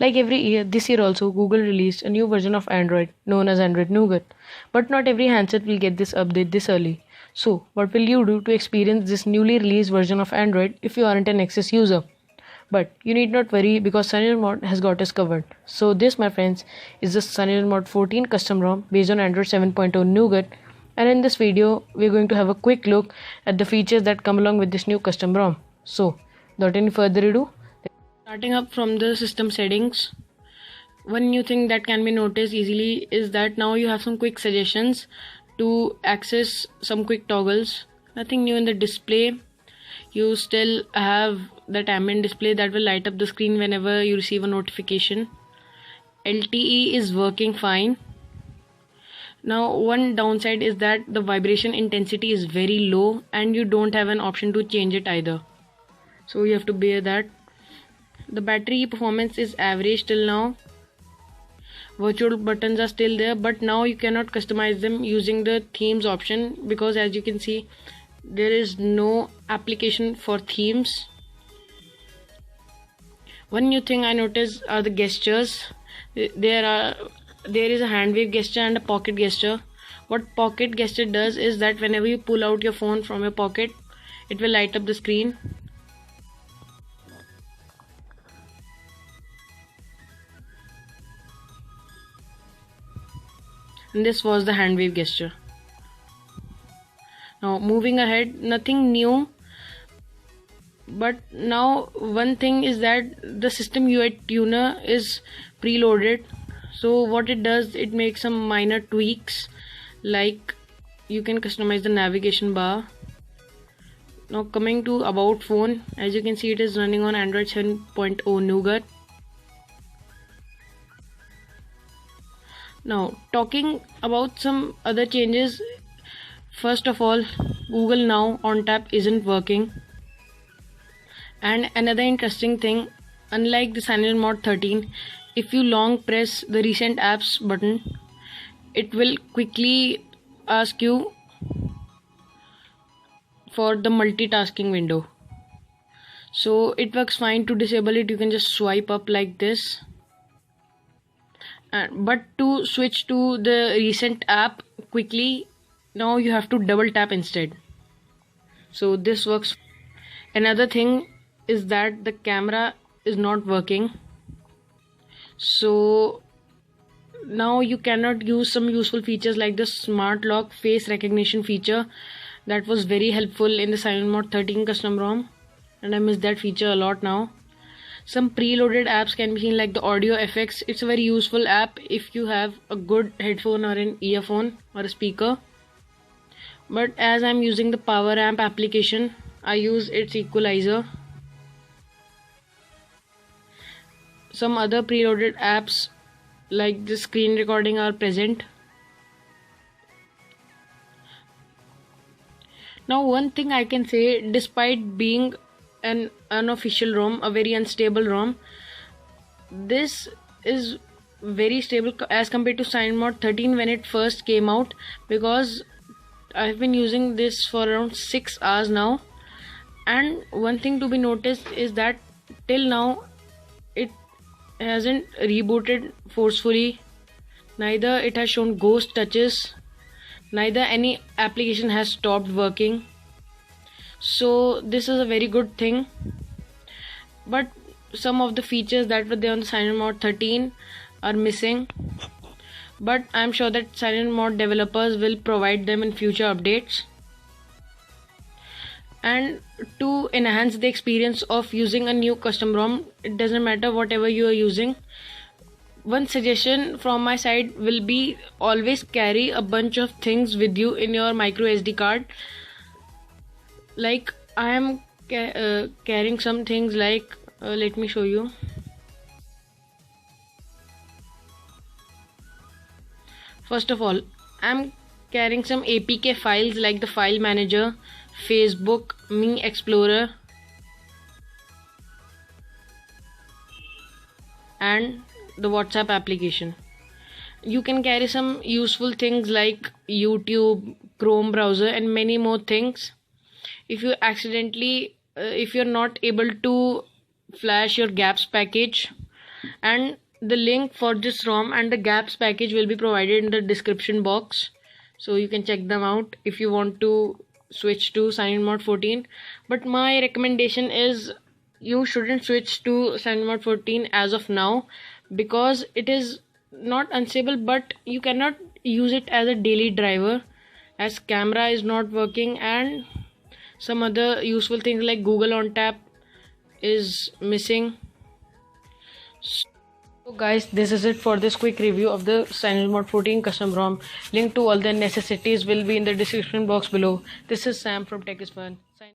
Like every year, this year also, Google released a new version of Android known as Android Nougat. But not every handset will get this update this early. So, what will you do to experience this newly released version of Android if you aren't an Nexus user? But you need not worry because Sunny Mod has got us covered. So this, my friends, is the Sunny Mod 14 custom ROM based on Android 7.0 Nougat. And in this video, we're going to have a quick look at the features that come along with this new custom ROM. So, without any further ado, starting up from the system settings, one new thing that can be noticed easily is that now you have some quick suggestions to access some quick toggles. Nothing new in the display. You still have that ambient display that will light up the screen whenever you receive a notification. LTE is working fine. Now one downside is that the vibration intensity is very low and you don't have an option to change it either. So you have to bear that. The battery performance is average till now. Virtual buttons are still there, but now you cannot customize them using the themes option because as you can see, there is no application for themes. One new thing I noticed are the gestures. There is a hand wave gesture and a pocket gesture. What pocket gesture does is that whenever you pull out your phone from your pocket, it will light up the screen. And this was the hand wave gesture. Now moving ahead, nothing new, but now one thing is that the system UI tuner is preloaded. So what it does, it makes some minor tweaks, like you can customize the navigation bar. Now coming to about phone, as you can see, it is running on Android 7.0 Nougat. Now talking about some other changes, first of all, Google Now on tap isn't working. And another interesting thing, unlike the Sunny Mod 13, if you long press the recent apps button, it will quickly ask you for the multitasking window. So it works fine. To disable it, you can just swipe up like this. But to switch to the recent app quickly, now you have to double tap instead. So this works. Another thing is that the camera is not working. So now you cannot use some useful features like the smart lock face recognition feature that was very helpful in the Sunny Mod 13 custom ROM, and I miss that feature a lot now. Some preloaded apps can be seen like the audio effects. It's a very useful app if you have a good headphone or an earphone or a speaker. But as I'm using the power amp application, I use its equalizer. Some other preloaded apps like the screen recording are present. Now one thing I can say, despite being an unofficial ROM, a very unstable ROM, this is very stable as compared to Sunny Mod 13 when it first came out, because I've been using this for around 6 hours now. And one thing to be noticed is that till now it hasn't rebooted forcefully, neither it has shown ghost touches, neither any application has stopped working. So this is a very good thing. But some of the features that were there on the Sunny Mod 13 are missing, but I'm sure that Sunny Mod developers will provide them in future updates. And to enhance the experience of using a new custom ROM, it doesn't matter whatever you are using, one suggestion from my side will be always carry a bunch of things with you in your micro SD card. Like I am carrying some things like let me show you. First of all, I'm carrying some APK files like the file manager, Facebook, Me Explorer, and the WhatsApp application. You can carry some useful things like YouTube, Chrome browser, and many more things. If you accidentally if you're not able to flash your GApps package, and the link for this ROM and the GApps package will be provided in the description box, so you can check them out if you want to switch to CyanogenMod 14. But my recommendation is you shouldn't switch to CyanogenMod 14 as of now, because it is not unstable, but you cannot use it as a daily driver as camera is not working and some other useful things like Google on tap is missing. So guys, this is it for this quick review of the CyanogenMod 14 custom ROM. Link to all the necessities will be in the description box below. This is Sam from Tech is Fun.